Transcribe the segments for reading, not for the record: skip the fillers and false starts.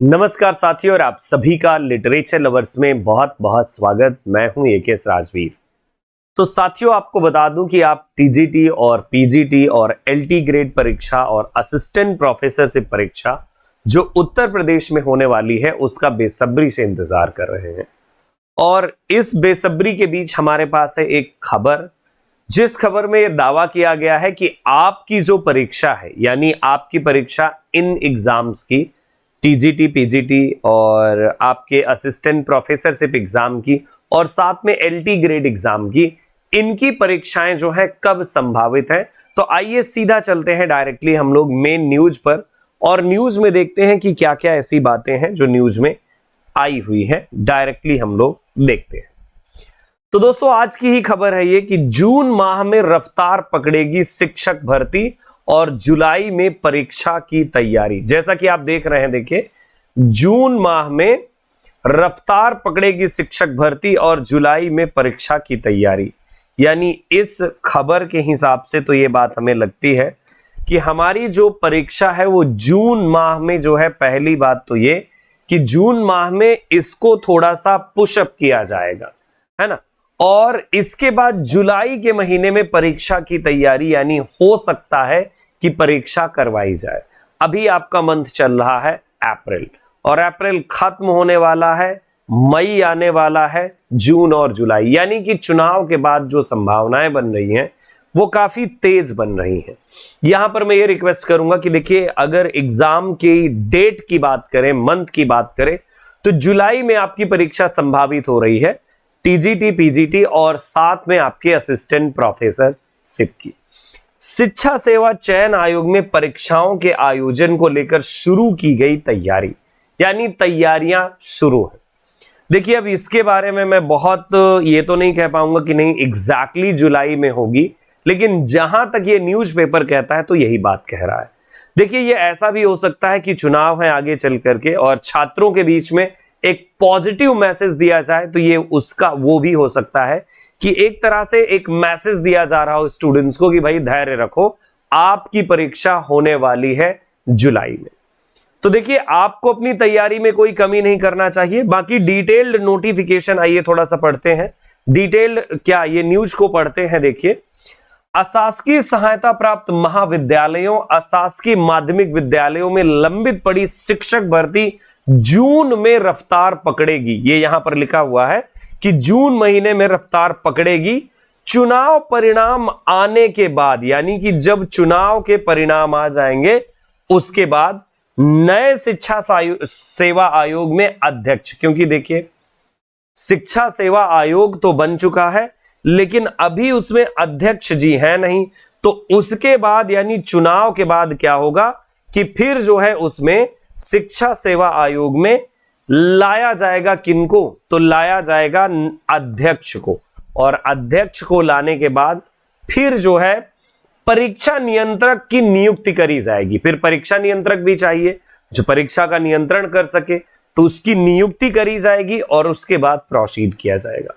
नमस्कार साथियों, और आप सभी का लिटरेचर लवर्स में बहुत बहुत स्वागत। मैं हूं एकेएस राजवीर। तो साथियों, आपको बता दूं कि आप टीजीटी और पीजीटी और एलटी ग्रेड परीक्षा और असिस्टेंट प्रोफेसरशिप परीक्षा जो उत्तर प्रदेश में होने वाली है उसका बेसब्री से इंतजार कर रहे हैं। और इस बेसब्री के बीच हमारे पास है एक खबर, जिस खबर में यह दावा किया गया है कि आपकी जो परीक्षा है, यानी आपकी परीक्षा इन एग्जाम्स की, टीजीटी, पीजीटी और आपके असिस्टेंट प्रोफेसरशिप एग्जाम की और साथ में एलटी ग्रेड एग्जाम की, इनकी परीक्षाएं जो है कब संभावित है। तो आइए सीधा चलते हैं डायरेक्टली हम लोग मेन न्यूज पर, और न्यूज में देखते हैं कि क्या क्या ऐसी बातें हैं जो न्यूज में आई हुई है। डायरेक्टली हम लोग देखते हैं। तो दोस्तों, आज की ही खबर है ये कि जून माह में रफ्तार पकड़ेगी शिक्षक भर्ती और जुलाई में परीक्षा की तैयारी। जैसा कि आप देख रहे हैं, देखिए, जून माह में रफ्तार पकड़ेगी शिक्षक भर्ती और जुलाई में परीक्षा की तैयारी। यानी इस खबर के हिसाब से तो ये बात हमें लगती है कि हमारी जो परीक्षा है वो जून माह में जो है, पहली बात तो ये कि जून माह में इसको थोड़ा सा पुशअप किया जाएगा, है ना। और इसके बाद जुलाई के महीने में परीक्षा की तैयारी, यानी हो सकता है कि परीक्षा करवाई जाए। अभी आपका मंथ चल रहा है अप्रैल, और अप्रैल खत्म होने वाला है, मई आने वाला है, जून और जुलाई, यानी कि चुनाव के बाद जो संभावनाएं बन रही हैं वो काफी तेज बन रही हैं। यहां पर मैं ये रिक्वेस्ट करूंगा कि देखिए, अगर एग्जाम की डेट की बात करें, मंथ की बात करें, तो जुलाई में आपकी परीक्षा संभावित हो रही है टीजीटी, पीजीटी और साथ में आपके असिस्टेंट प्रोफेसरशिप की। शिक्षा सेवा चयन आयोग में परीक्षाओं के आयोजन को लेकर शुरू की गई तैयारी, यानी तैयारियां शुरू है। देखिए, अब इसके बारे में मैं बहुत ये तो नहीं कह पाऊंगा कि नहीं एग्जैक्टली जुलाई में होगी, लेकिन जहां तक ये न्यूज़पेपर कहता है तो यही बात कह रहा है। देखिए, ये ऐसा भी हो सकता है कि चुनाव है आगे चल करके और छात्रों के बीच में एक पॉजिटिव मैसेज दिया जाए, तो ये उसका वो भी हो सकता है कि एक तरह से एक मैसेज दिया जा रहा हो स्टूडेंट्स को कि भाई धैर्य रखो, आपकी परीक्षा होने वाली है जुलाई में। तो देखिए, आपको अपनी तैयारी में कोई कमी नहीं करना चाहिए। बाकी डिटेल्ड नोटिफिकेशन, आइए थोड़ा सा पढ़ते हैं। डिटेल्ड क्या, ये न्यूज को पढ़ते हैं। देखिए, अशासकीय सहायता प्राप्त महाविद्यालयों, अशासकीय माध्यमिक विद्यालयों में लंबित पड़ी शिक्षक भर्ती जून में रफ्तार पकड़ेगी। ये यहां पर लिखा हुआ है कि जून महीने में रफ्तार पकड़ेगी। चुनाव परिणाम आने के बाद, यानी कि जब चुनाव के परिणाम आ जाएंगे उसके बाद नए शिक्षा सेवा आयोग में अध्यक्ष, क्योंकि देखिए, शिक्षा सेवा आयोग तो बन चुका है लेकिन अभी उसमें अध्यक्ष जी हैं नहीं, तो उसके बाद यानी चुनाव के बाद क्या होगा कि फिर जो है उसमें शिक्षा सेवा आयोग में लाया जाएगा किनको, तो लाया जाएगा अध्यक्ष को, और अध्यक्ष को लाने के बाद फिर जो है परीक्षा नियंत्रक की नियुक्ति करी जाएगी। फिर परीक्षा नियंत्रक भी चाहिए जो परीक्षा का नियंत्रण कर सके, तो उसकी नियुक्ति करी जाएगी और उसके बाद प्रोसीड किया जाएगा।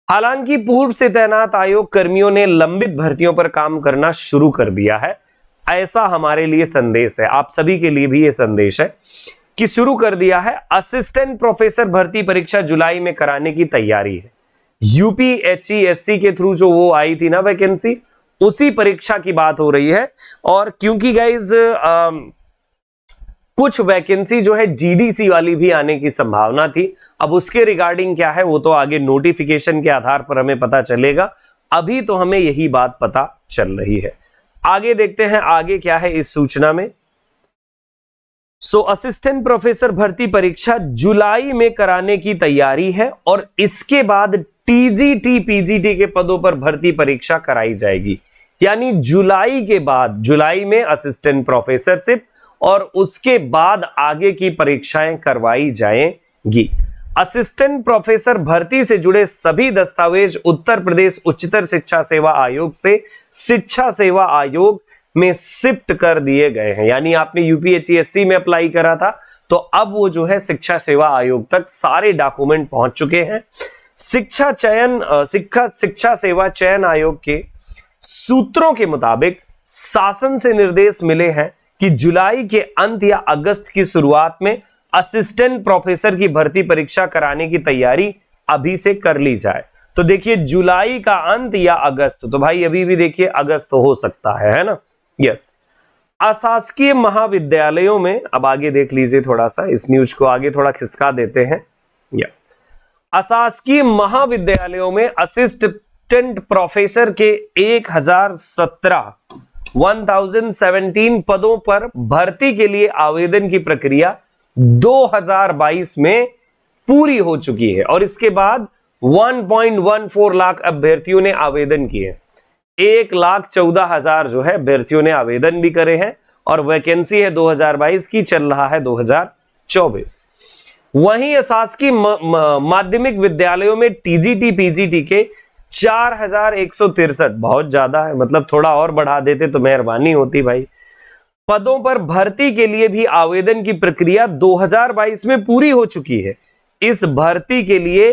हालांकि पूर्व से तैनात आयोग कर्मियों ने लंबित भर्तियों पर काम करना शुरू कर दिया है, ऐसा हमारे लिए संदेश है, आप सभी के लिए भी यह संदेश है कि शुरू कर दिया है। असिस्टेंट प्रोफेसर भर्ती परीक्षा जुलाई में कराने की तैयारी है। यूपीएचईएससी के थ्रू जो वो आई थी ना वैकेंसी, उसी परीक्षा की बात हो रही है। और क्योंकि गाइज कुछ वैकेंसी जो है जीडीसी वाली भी आने की संभावना थी, अब उसके रिगार्डिंग क्या है वो तो आगे नोटिफिकेशन के आधार पर हमें पता चलेगा। अभी तो हमें यही बात पता चल रही है। आगे देखते हैं आगे क्या है इस सूचना में। असिस्टेंट प्रोफेसर भर्ती परीक्षा जुलाई में कराने की तैयारी है और इसके बाद टीजीटी, पीजीटी के पदों पर भर्ती परीक्षा कराई जाएगी। यानी जुलाई के बाद, जुलाई में असिस्टेंट प्रोफेसरशिप और उसके बाद आगे की परीक्षाएं करवाई जाएंगी। असिस्टेंट प्रोफेसर भर्ती से जुड़े सभी दस्तावेज उत्तर प्रदेश उच्चतर शिक्षा सेवा आयोग से शिक्षा सेवा आयोग में शिफ्ट कर दिए गए हैं। यानी आपने यूपीएचईएससी में अप्लाई करा था, तो अब वो जो है शिक्षा सेवा आयोग तक सारे डॉक्यूमेंट पहुंच चुके हैं। शिक्षा सेवा चयन आयोग के सूत्रों के मुताबिक शासन से निर्देश मिले हैं कि जुलाई के अंत या अगस्त की शुरुआत में असिस्टेंट प्रोफेसर की भर्ती परीक्षा कराने की तैयारी अभी से कर ली जाए। तो देखिए जुलाई का अंत या अगस्त, तो भाई अभी भी देखिए अगस्त हो सकता है ना। यस, अशासकीय महाविद्यालयों में, अब आगे देख लीजिए, थोड़ा सा इस न्यूज को आगे थोड़ा खिसका देते हैं। या अशासकीय महाविद्यालयों में असिस्टेंट प्रोफेसर के 1017 पदों पर भर्ती के लिए आवेदन की प्रक्रिया 2022 में पूरी हो चुकी है और इसके बाद 1.14 लाख अभ्यर्थियों ने आवेदन किए। 1,14,000 जो है अभ्यर्थियों ने आवेदन भी करे हैं और वैकेंसी है 2022 की, चल रहा है 2024। वहीं अशासकीय माध्यमिक विद्यालयों में टीजीटी पीजीटी के 4,163, बहुत ज्यादा है, मतलब थोड़ा और बढ़ा देते तो मेहरबानी होती भाई, पदों पर भर्ती के लिए भी आवेदन की प्रक्रिया 2022 में पूरी हो चुकी है। इस भर्ती के लिए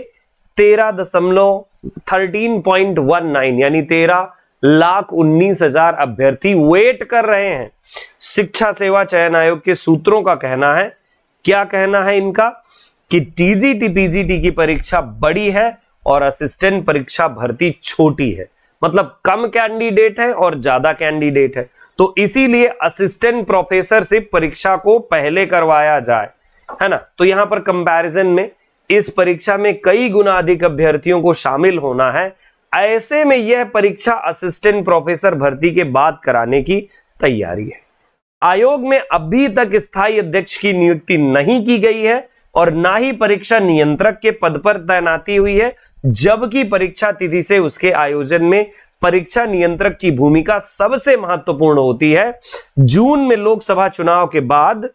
13.19 यानी 13,19,000 अभ्यर्थी वेट कर रहे हैं। शिक्षा सेवा चयन आयोग के सूत्रों का कहना है, क्या कहना है इनका, कि टीजीटी पीजीटी की परीक्षा बड़ी है और असिस्टेंट परीक्षा भर्ती छोटी है, मतलब कम कैंडिडेट है और ज्यादा कैंडिडेट है, तो इसीलिए असिस्टेंट प्रोफेसरशिप परीक्षा को पहले करवाया जाए, है ना। तो यहां पर कंपैरिजन में इस परीक्षा में कई गुना अधिक अभ्यर्थियों को शामिल होना है। ऐसे में यह परीक्षा असिस्टेंट प्रोफेसर भर्ती के बाद कराने की तैयारी है। आयोग में अभी तक स्थायी अध्यक्ष की नियुक्ति नहीं की गई है और ना ही परीक्षा नियंत्रक के पद पर तैनाती हुई है, जबकि परीक्षा तिथि से उसके आयोजन में परीक्षा नियंत्रक की भूमिका सबसे महत्वपूर्ण होती है। जून में लोकसभा चुनाव के बाद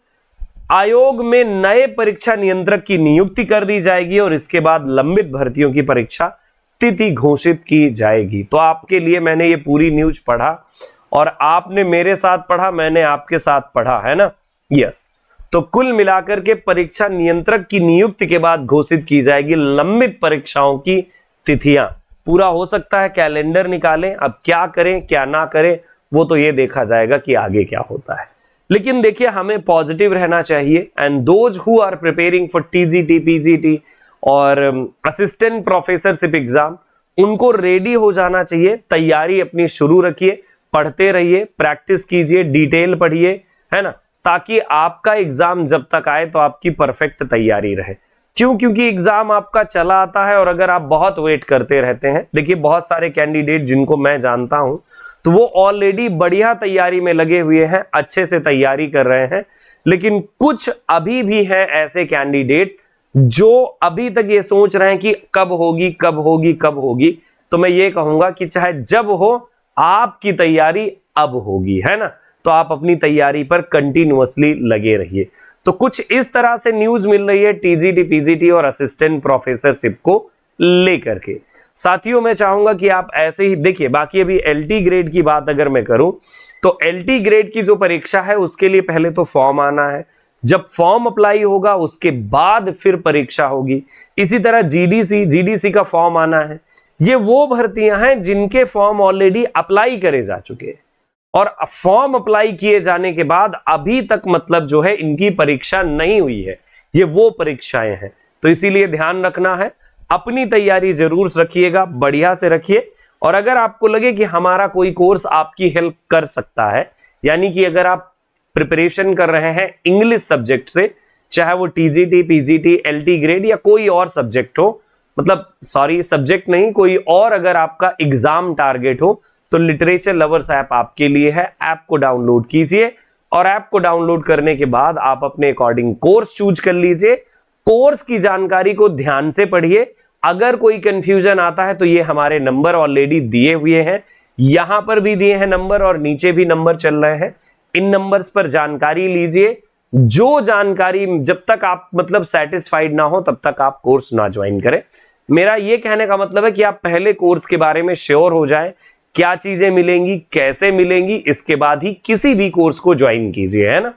आयोग में नए परीक्षा नियंत्रक की नियुक्ति कर दी जाएगी और इसके बाद लंबित भर्तियों की परीक्षा तिथि घोषित की जाएगी। तो आपके लिए मैंने ये पूरी न्यूज पढ़ा और आपने मेरे साथ पढ़ा, मैंने आपके साथ पढ़ा, है ना। यस, तो कुल मिलाकर के परीक्षा नियंत्रक की नियुक्ति के बाद घोषित की जाएगी लंबित परीक्षाओं की तिथियां। पूरा हो सकता है कैलेंडर निकालें, अब क्या करें क्या ना करें वो तो ये देखा जाएगा कि आगे क्या होता है। लेकिन देखिए हमें पॉजिटिव रहना चाहिए and those who are preparing for TGT PGT और असिस्टेंट प्रोफेसरशिप एग्जाम, उनको रेडी हो जाना चाहिए। तैयारी अपनी शुरू रखिए, पढ़ते रहिए, प्रैक्टिस कीजिए, डिटेल पढ़िए, है ना, ताकि आपका एग्जाम जब तक आए तो आपकी परफेक्ट तैयारी रहे। क्यों? क्योंकि एग्जाम आपका चला आता है और अगर आप बहुत वेट करते रहते हैं, देखिए बहुत सारे कैंडिडेट जिनको मैं जानता हूं तो वो ऑलरेडी बढ़िया तैयारी में लगे हुए हैं, अच्छे से तैयारी कर रहे हैं, लेकिन कुछ अभी भी हैं ऐसे कैंडिडेट जो अभी तक ये सोच रहे हैं कि कब होगी कब होगी कब होगी। तो मैं ये कहूंगा कि चाहे जब हो, आपकी तैयारी अब होगी, है ना। तो आप अपनी तैयारी पर कंटिन्यूअसली लगे रहिए। तो कुछ इस तरह से न्यूज मिल रही है टीजीटी पीजीटी और असिस्टेंट प्रोफेसरशिप को लेकर के। साथियों मैं चाहूंगा कि आप ऐसे ही देखिए। बाकी अभी एलटी ग्रेड की बात अगर मैं करूं तो एलटी ग्रेड की जो परीक्षा है उसके लिए पहले तो फॉर्म आना है, जब फॉर्म अप्लाई होगा उसके बाद फिर परीक्षा होगी। इसी तरह जीडीसी का फॉर्म आना है। ये वो भर्तियां हैं जिनके फॉर्म ऑलरेडी अप्लाई करे जा चुके हैं और फॉर्म अप्लाई किए जाने के बाद अभी तक मतलब जो है इनकी परीक्षा नहीं हुई है। ये वो परीक्षाएं हैं, तो इसीलिए ध्यान रखना है, अपनी तैयारी जरूर रखिएगा, बढ़िया से रखिए। और अगर आपको लगे कि हमारा कोई कोर्स आपकी हेल्प कर सकता है, यानी कि अगर आप प्रिपरेशन कर रहे हैं इंग्लिश सब्जेक्ट से, चाहे वो टीजीटी पीजीटी एलटी ग्रेड या कोई और सब्जेक्ट हो, मतलब सॉरी सब्जेक्ट नहीं, कोई और अगर आपका एग्जाम टारगेट हो, तो लिटरेचर लवर्स ऐप आपके लिए है। ऐप को डाउनलोड कीजिए और ऐप को डाउनलोड करने के बाद आप अपने अकॉर्डिंग कोर्स चूज कर लीजिए। कोर्स की जानकारी को ध्यान से पढ़िए। अगर कोई कंफ्यूजन आता है तो ये हमारे नंबर ऑलरेडी दिए हुए हैं, यहां पर भी दिए हैं नंबर और नीचे भी नंबर चल रहे हैं। इन नंबर्स पर जानकारी लीजिए। जो जानकारी जब तक आप मतलब सेटिस्फाइड ना हो तब तक आप कोर्स ना ज्वाइन करें। मेरा ये कहने का मतलब है कि आप पहले कोर्स के बारे में श्योर हो जाएं, क्या चीजें मिलेंगी, कैसे मिलेंगी, इसके बाद ही किसी भी कोर्स को ज्वाइन कीजिए, है ना,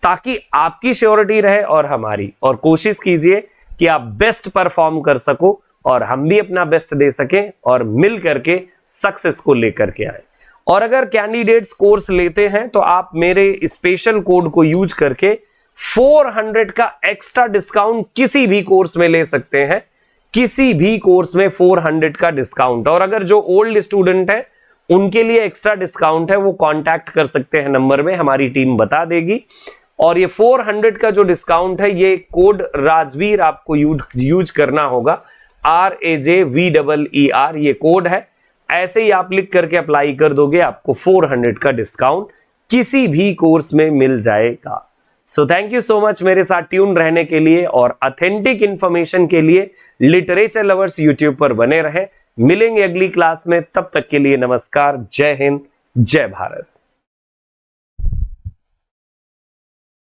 ताकि आपकी श्योरिटी रहे और हमारी। और कोशिश कीजिए कि आप बेस्ट परफॉर्म कर सको और हम भी अपना बेस्ट दे सकें और मिल करके सक्सेस को लेकर के आए। और अगर कैंडिडेट्स कोर्स लेते हैं तो आप मेरे स्पेशल कोड को यूज करके 400 का एक्स्ट्रा डिस्काउंट किसी भी कोर्स में ले सकते हैं, किसी भी कोर्स में 400 का डिस्काउंट। और अगर जो ओल्ड स्टूडेंट है उनके लिए एक्स्ट्रा डिस्काउंट है, वो कांटेक्ट कर सकते हैं नंबर में, हमारी टीम बता देगी। और ये 400 का जो डिस्काउंट है, ये कोड राजवीर आपको यूज करना होगा, RAJVEER ये कोड है। ऐसे ही आप लिख करके अप्लाई कर दोगे, आपको 400 का डिस्काउंट किसी भी कोर्स में मिल जाएगा। So thank you so much मेरे साथ ट्यून रहने के लिए, और ऑथेंटिक इंफॉर्मेशन के लिए लिटरेचर लवर्स यूट्यूब पर बने रहें। मिलेंगे अगली क्लास में, तब तक के लिए नमस्कार, जय हिंद, जय भारत।